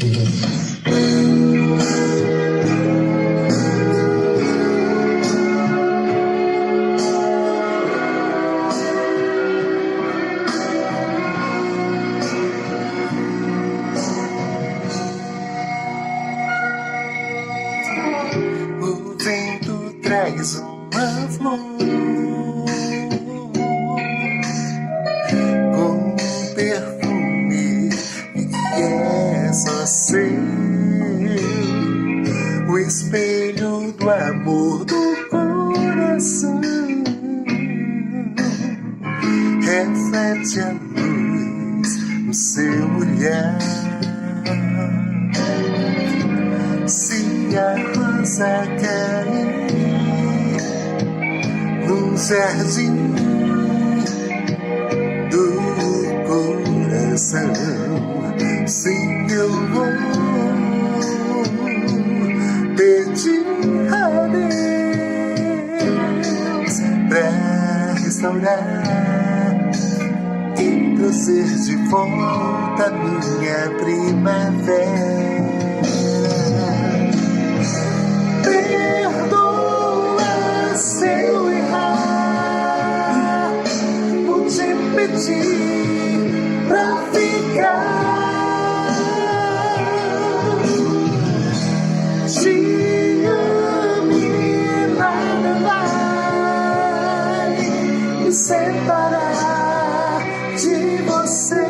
O vento traz uma flor com um perfume que é só seu, o espelho do amor do coração reflete a luz no seu olhar. Se a rosa cair num jardim do coração, sim, eu vou pedir a Deus pra restaurar e trazer de volta minha primavera. Perdoa se eu errar, vou te pedir pra ficar. Te amo e nada vai me separar de você.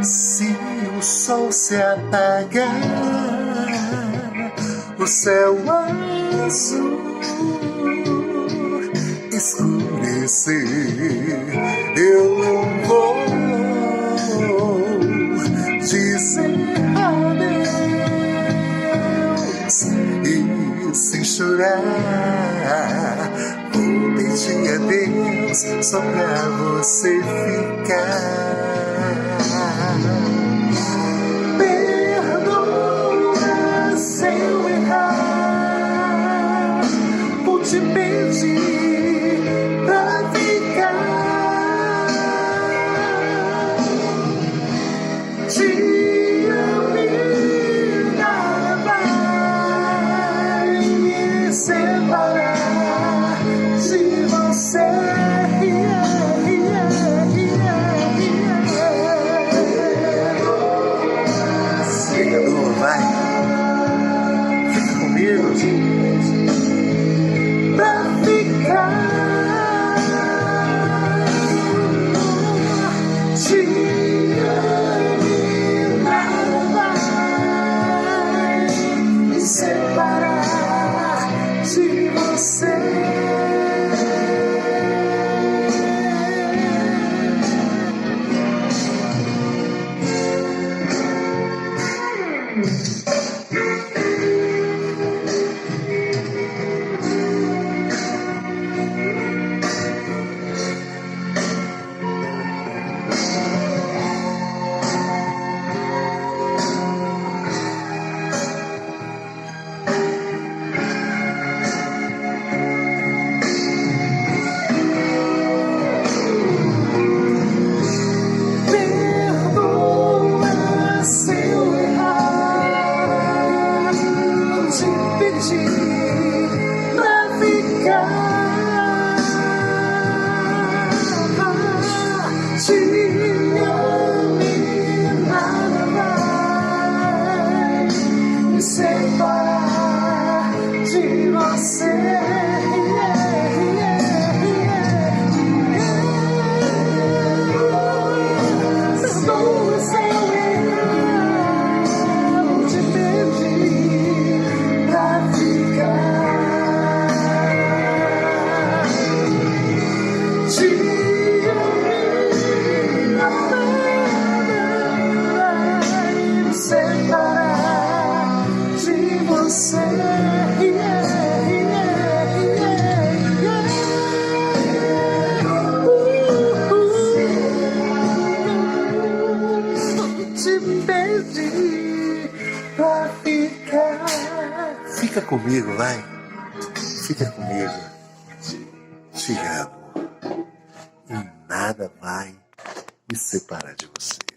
Se o sol se apagar, o céu azul escurecer, eu não vou dizer adeus e sem chorar vou pedir a Deus só pra você ficar. Perdoa se eu errar, vou te pedir pra ficar. Te amo e nada vai me separar de você. Vai, fica comigo pra ficar. Te amo e nada vai me separar de você. Separar de você. Perdoa se eu errar, vou te pedir pra ficar. Te amo e nada vai me separar de você. Te pedi pra ficar. Fica comigo, vai. Fica comigo. Te amo. E nada vai me separar de você.